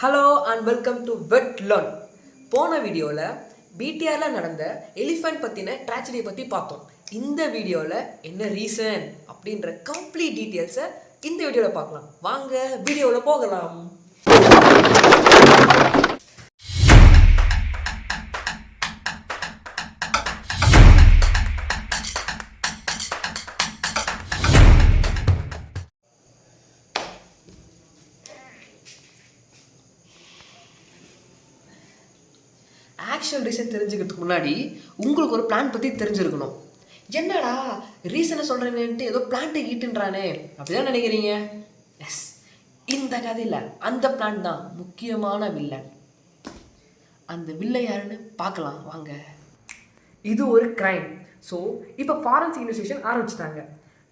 Hello and welcome to wet learn. போன வீடியோவில் பிடிஆரில் நடந்த எலிஃபண்ட் பற்றின ட்ராஜடியை பற்றி பார்த்தோம். இந்த வீடியோவில் என்ன ரீசன் அப்படின்ற கம்ப்ளீட் டீட்டெயில்ஸை இந்த வீடியோவில் பார்க்கலாம். வாங்க வீடியோவில் போகலாம். ஆக்சுவல் ரீசன் தெரிஞ்சுக்கிறதுக்கு முன்னாடி உங்களுக்கு ஒரு பிளான் பற்றி தெரிஞ்சிருக்கணும். என்னடா ரீசனை சொல்கிறேன்ட்டு ஏதோ பிளான்ட்டு ஈட்டுன்றானே அப்படிதான் நினைக்கிறீங்க? எஸ், இந்த கதையில் அந்த பிளான் தான் முக்கியமான வில்லன். அந்த வில்லை யாருன்னு பார்க்கலாம் வாங்க. இது ஒரு கிரைம். ஸோ இப்போ ஃபாரன்சிக் இன்வெஸ்டிகேஷன் ஆரம்பிச்சிட்டாங்க.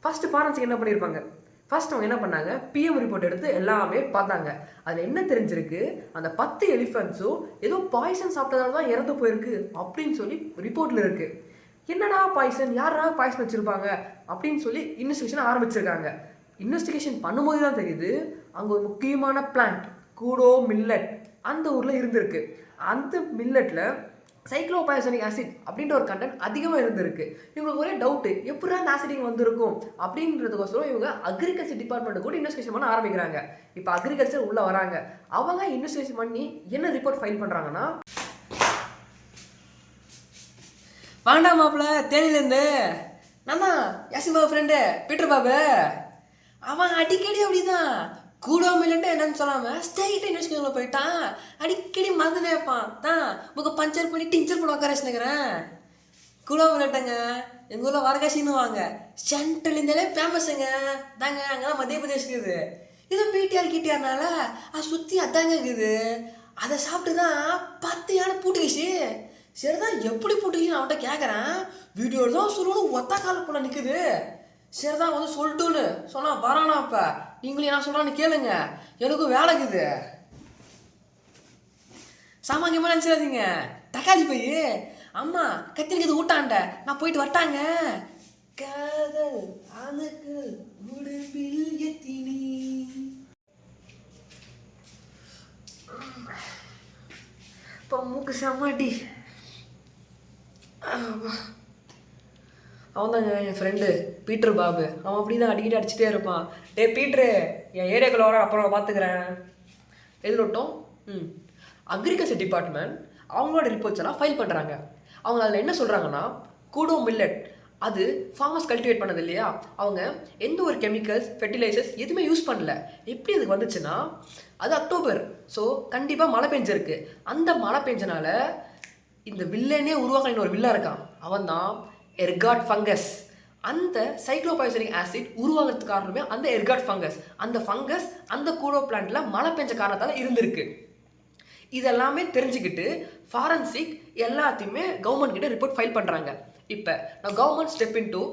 ஃபர்ஸ்ட் ஃபாரன்சிக் என்ன பண்ணியிருப்பாங்க? ஃபர்ஸ்ட் அவங்க என்ன பண்ணாங்க, பிஎம் ரிப்போர்ட் எடுத்து எல்லாமே பார்த்தாங்க. அதில் என்ன தெரிஞ்சிருக்கு, அந்த 10 எலிஃபென்ட்ஸும் ஏதோ பாய்சன் சாப்பிட்டதால தான் இறந்து போயிருக்கு அப்படின்னு சொல்லி ரிப்போர்ட்டில் இருக்குது. என்னடா பாய்சன், யாரா பாய்சன் வச்சுருப்பாங்க அப்படின்னு சொல்லி இன்வெஸ்டிகேஷன் ஆரம்பிச்சிருக்காங்க. இன்வெஸ்டிகேஷன் பண்ணும்போது தான் தெரியுது, அங்கே ஒரு முக்கியமான பிளான்ட் கூடோ மில்லட் அந்த ஊரில் இருந்திருக்கு. அந்த மில்லட்டில் சைக்ளோபயோசனிக் ஆசிட் அப்படின்ற ஒரு கண்டென்ட் அதிகமாக இருந்திருக்கு. இவங்களுக்கு ஒரே டவுட்டு, எப்படி அந்த ஆசிட் வந்திருக்கும் அப்படின்றதுக்கோசரம் இவங்க அக்ரிகல்ச்சர் டிபார்ட்மெண்ட் கூட இன்வெஸ்டிகேஷன் பண்ண ஆரம்பிக்கிறாங்க. இப்போ அக்ரிகல்ச்சர் உள்ளே வராங்க. அவங்க இன்வெஸ்டிகேஷன் பண்ணி என்ன ரிப்போர்ட் ஃபைல் பண்ணுறாங்கன்னா, வேண்டாம் மாப்பிள்ள தேனிலேருந்து நான் தான் யாசின் பாபு ஃப்ரெண்டு பீட்டர் பாபு. அவன் அடிக்கடி அப்படிதான் கூடோ மில்லட்டு என்னன்னு சொல்லாமல் ஸ்ட்ரைட்டாக இன்வெஸ்டிகேஷனில் போயிட்டான். அடிக்கடி மறந்துனே இருப்பான் தான் புக்கு பஞ்சர் பண்ணி டிஞ்சர் பண்ண உட்கார வச்சுனுக்கிறேன். கூடோ மில்லட்டுங்க எங்கள் ஊரில் வரகாசின்னு வாங்க, சென்ட்ரல் இந்தியாவிலே ஃபேமஸுங்க தாங்க. அங்கே தான் மத்திய பிரதேஷ் இருக்குது. இது பிடிஆர் கிட்டியார்னால அது சுற்றி அதாங்க இருக்குது. அதை சாப்பிட்டு தான் 10 யானை பூட்டுக்கிச்சு. சரிதான், எப்படி பூட்டுக்கிச்சுன்னு அவன்கிட்ட கேட்குறேன். வீடியோ தான் சொல்லணும், ஒத்த கால போல நிற்குது. சரிதான் வந்து சொல்லிட்டுன்னு சொன்னால் வரானா? அப்போ நீங்களும் என்ன சொல்கிறான்னு கேளுங்க, எனக்கும் வேலைக்குது. சாமானியமாக நினச்சிடாதீங்க. தக்காளி போய் அம்மா கத்திரிக்கிறது ஊட்டாண்ட நான் போயிட்டு வரட்டாங்க. காதல் அணுக்கு முடிவில் எத்தினி. இப்போ மூக்கு செம்மாட்டி. அவன் தாங்க என் ஃப்ரெண்டு பீட்டர் பாபு. அவன் அப்படி தான் அடிக்கடி அடிச்சுட்டே இருப்பான். டே பீட்ரு, என் ஏரியாக்குள்ள வர அப்புறம் பார்த்துக்கிறேன். எதிரோட்டம் அக்ரிகல்ச்சர் டிபார்ட்மெண்ட் அவங்களோட ரிப்போர்ட்ஸ் எல்லாம் ஃபைல் பண்ணுறாங்க. அவங்க அதில் என்ன சொல்கிறாங்கன்னா, கூடோ மில்லட் அது ஃபார்மர்ஸ் கல்டிவேட் பண்ணது இல்லையா, அவங்க எந்த ஒரு கெமிக்கல்ஸ் ஃபெர்டிலைசர்ஸ் எதுவுமே யூஸ் பண்ணல. எப்படி அதுக்கு வந்துச்சுன்னா, அது அக்டோபர், ஸோ கண்டிப்பாக மழை பெஞ்சிருக்கு. அந்த மழை பெஞ்சனால இந்த வில்லனே உருவாக்க ஒரு வில்லன் இருக்கான். அவன் தான் எர்காட் ஃபங்கஸ். அந்த சைக்ளோபயோசனிக் ஆசிட் உருவாகிறதுக்கு காரணமே அந்த எர்காட் ஃபங்கஸ். அந்த ஃபங்கஸ் அந்த கூடோ பிளான்ட்ல மழை பெஞ்ச காரணத்தால் இருந்திருக்கு. இதெல்லாமே தெரிஞ்சுக்கிட்டு ஃபாரன்சிக் எல்லாத்தையுமே கவர்மெண்ட் கிட்ட ரிப்போர்ட் ஃபைல் பண்ணுறாங்க. இப்போ நான் government step in to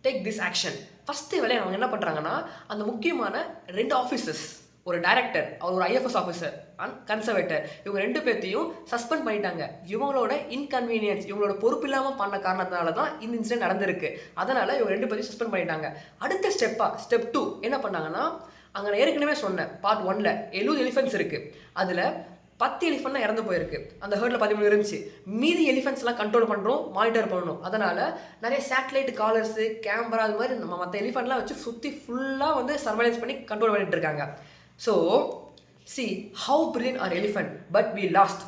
take this action. First வேலையை அவங்க என்ன பண்ணுறாங்கன்னா, அந்த முக்கியமான 2 ஆஃபீஸர்ஸ், ஒரு டைரக்டர், அவர் ஒரு ஐஎஃப்எஸ் ஆஃபீஸர் அண்ட் கன்சர்வேட்டர், இவங்க 2 பேர்த்தையும் சஸ்பெண்ட் பண்ணிட்டாங்க. இவங்களோட இன்கன்வீனியன்ஸ், இவங்களோட பொறுப்பு இல்லாமல் பண்ண காரணத்தினால தான் இந்த இன்சிடென்ட் நடந்திருக்கு. அதனால் இவங்க 2 பேரையும் சஸ்பெண்ட் பண்ணிட்டாங்க. அடுத்த ஸ்டெப் 2 என்ன பண்ணாங்கன்னா, அங்கே நான் ஏற்கனவே சொன்னேன் பார்ட் 1ல் 70 எலிஃபென்ட்ஸ் இருக்குது. அதில் 10 எலிஃபென்ட் தான் இறந்து போயிருக்கு. அந்த ஹர்டில் 13 இருந்துச்சு. மீதி எலிஃபென்ட்ஸ்லாம் கண்ட்ரோல் பண்ணுறோம், மானிட்டர் பண்ணணும். அதனால் நிறைய சேட்டலைட் காலர்ஸு, கேமரா, அது மாதிரி நம்ம மற்ற எலிஃபென்ட்லாம் வச்சு சுற்றி ஃபுல்லாக வந்து சர்வைலன்ஸ் பண்ணி கண்ட்ரோல் பண்ணிட்டு இருக்காங்க. So see how brilliant are elephant but we lost.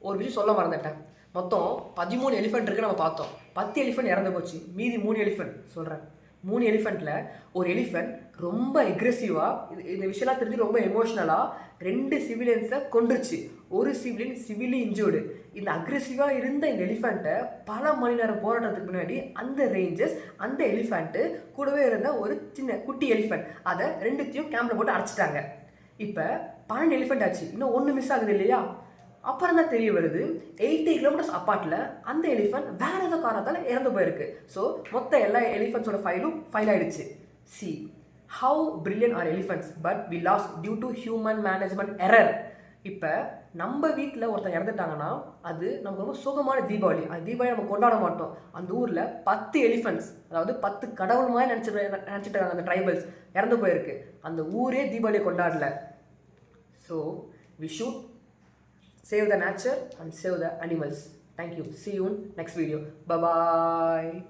ஒரு விஷயம் சொல்ல மறந்துட்டேன். மொத்தம் 13 எலிஃபென்ட் இருக்குது நம்ம பார்த்தோம். 10 எலிஃபென்ட் இறந்து போச்சு. மீதி 3 எலிஃபென்ட் சொல்கிறேன். 3 எலிஃபென்ட்டில் ஒரு எலிஃபென்ட் ரொம்ப எக்ரெசிவாக, இந்த விஷயம்லாம் தெரிஞ்சு ரொம்ப எமோஷ்னலாக 2 சிவிலியன்ஸை கொண்டுருச்சு. ஒரு சிவிலி இன்ஜூர்டு. இந்த அக்ரெசிவாக இருந்த இந்த எலிஃபெண்ட்டை பல மணி நேரம் போராட்டத்துக்கு முன்னாடி அந்த ரேஞ்சர்ஸ் அந்த எலிஃபெண்ட்டு கூடவே இருந்த ஒரு சின்ன குட்டி எலிஃபெண்ட் அதை 2த்தையும் கேம்பில் போட்டு அடைச்சிட்டாங்க. இப்போ 12 எலிஃபெண்ட் ஆச்சு. இன்னும் 1 மிஸ் ஆகுது இல்லையா? அப்புறம் தான் தெரிய வருது, 80 கிலோமீட்டர்ஸ் அப்பார்ட்டில் அந்த எலிஃபெண்ட் வேறு ஏதோ காரணத்தால் இறந்து போயிருக்கு. ஸோ மொத்த எல்லா எலிஃபெண்ட்ஸோட ஃபைல் ஆகிடுச்சு. see how brilliant are elephants but we lost due to human management error. இப்போ நம்ம வீட்டில் ஒருத்தன் இறந்துட்டாங்கன்னா அது நமக்கு ரொம்ப சுகமான தீபாவளி. அந்த தீபாவளி நம்ம கொண்டாட மாட்டோம். அந்த ஊரில் 10 எலிஃபென்ட்ஸ், அதாவது 10 கடவுள் மாதிரி நினச்சிட்டு இருக்காங்க அந்த ட்ரைபல்ஸ், இறந்து போயிருக்கு. அந்த ஊரே தீபாவளியை கொண்டாடல. So we should Save the nature and save the animals. Thank you. See you in next video. Bye bye.